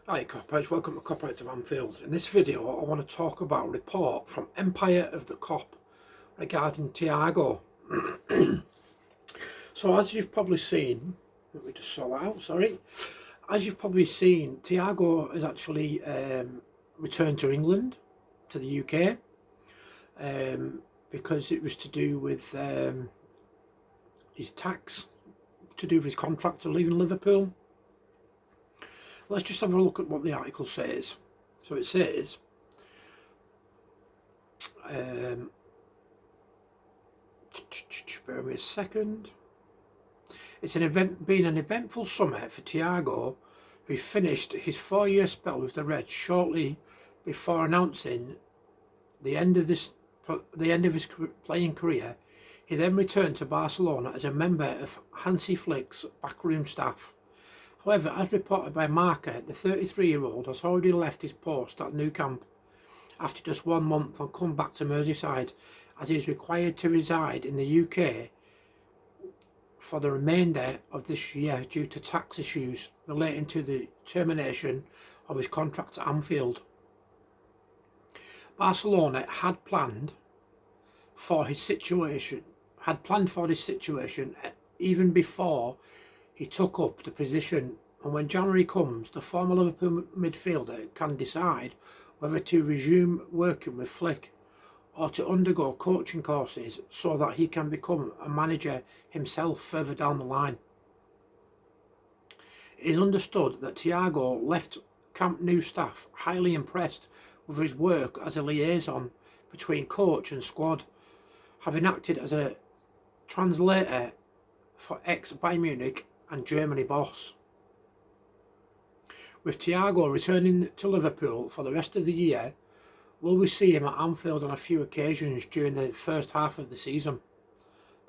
Hi Copouts, welcome to Copouts of Anfield. In this video I want to talk about a report from Empire of the Cop regarding Thiago. So as you've probably seen, let me just sort that out, sorry. As you've probably seen, Thiago has actually returned to England, to the UK, because it was to do with his tax, to do with his contract of leaving Liverpool. Let's just have a look at what the article says. So it says, bear with me a second. It's been an eventful summer for Thiago, who finished his 4-year spell with the Reds shortly before announcing the end of his playing career. He then returned to Barcelona as a member of Hansi Flick's backroom staff. However, as reported by Marca, the 33-year-old has already left his post at Nou Camp after just 1 month and come back to Merseyside, as he is required to reside in the UK for the remainder of this year due to tax issues relating to the termination of his contract at Anfield. Barcelona had planned for this situation even before he took up the position, and when January comes, the former Liverpool midfielder can decide whether to resume working with Flick or to undergo coaching courses so that he can become a manager himself further down the line. It is understood that Thiago left Camp Nou staff highly impressed with his work as a liaison between coach and squad, having acted as a translator for ex-Bayern Munich and Germany boss. With Thiago returning to Liverpool for the rest of the year, will we see him at Anfield on a few occasions during the first half of the season?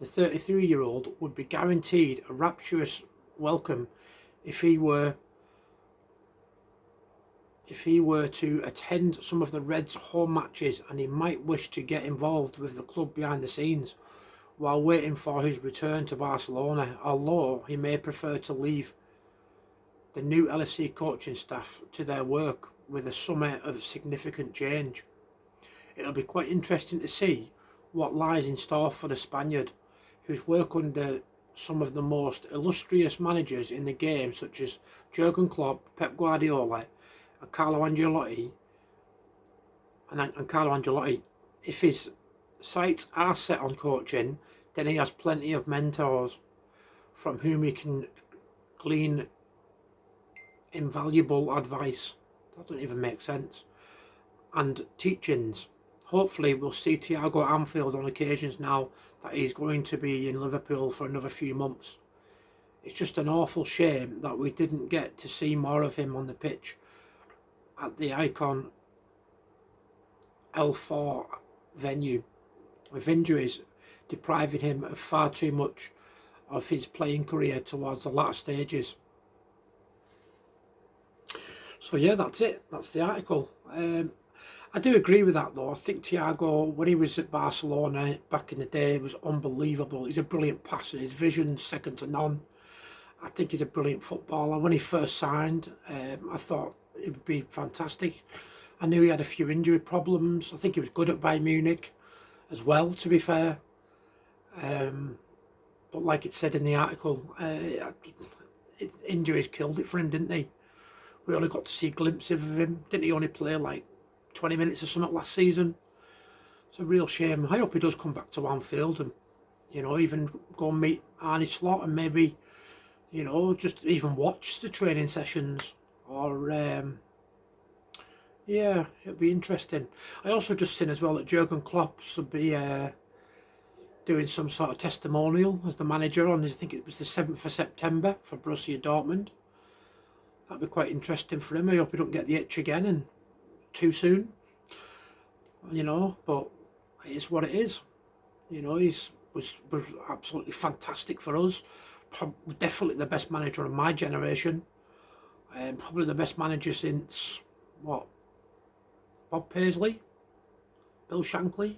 The 33-year-old would be guaranteed a rapturous welcome if he were to attend some of the Reds' home matches, and he might wish to get involved with the club behind the scenes while waiting for his return to Barcelona, although he may prefer to leave the new LFC coaching staff to their work with a summer of significant change. It'll be quite interesting to see what lies in store for the Spaniard, whose work under some of the most illustrious managers in the game, such as Jurgen Klopp, Pep Guardiola and Carlo Ancelotti, if his sights are set on coaching, then he has plenty of mentors from whom he can glean invaluable advice. That doesn't even make sense. And teachings. Hopefully we'll see Thiago at Anfield on occasions now that he's going to be in Liverpool for another few months. It's just an awful shame that we didn't get to see more of him on the pitch at the Icon L4 venue, with injuries depriving him of far too much of his playing career towards the latter stages. So yeah, that's it. That's the article. I do agree with that though. I think Thiago, when he was at Barcelona back in the day, was unbelievable. He's a brilliant passer. His vision's second to none. I think he's a brilliant footballer. When he first signed, I thought it would be fantastic. I knew he had a few injury problems. I think he was good at Bayern Munich as well, to be fair. But like it said in the article, injuries killed it for him, didn't they? We only got to see glimpses of him. Didn't he only play like 20 minutes or something last season? It's a real shame. I hope he does come back to Anfield and, even go and meet Arne Slot and maybe, just even watch the training sessions. Or, yeah, it'll be interesting. I also just seen as well that Jurgen Klopp should be doing some sort of testimonial as the manager on, I think it was the 7th of September for Borussia Dortmund. That'd be quite interesting for him. I hope he don't get the itch again and too soon, but it is what it is. He was absolutely fantastic for us. Definitely the best manager of my generation. Probably the best manager since, Bob Paisley? Bill Shankly?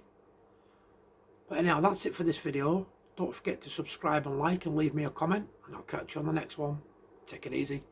But anyhow, that's it for this video. Don't forget to subscribe and like and leave me a comment, and I'll catch you on the next one. Take it easy.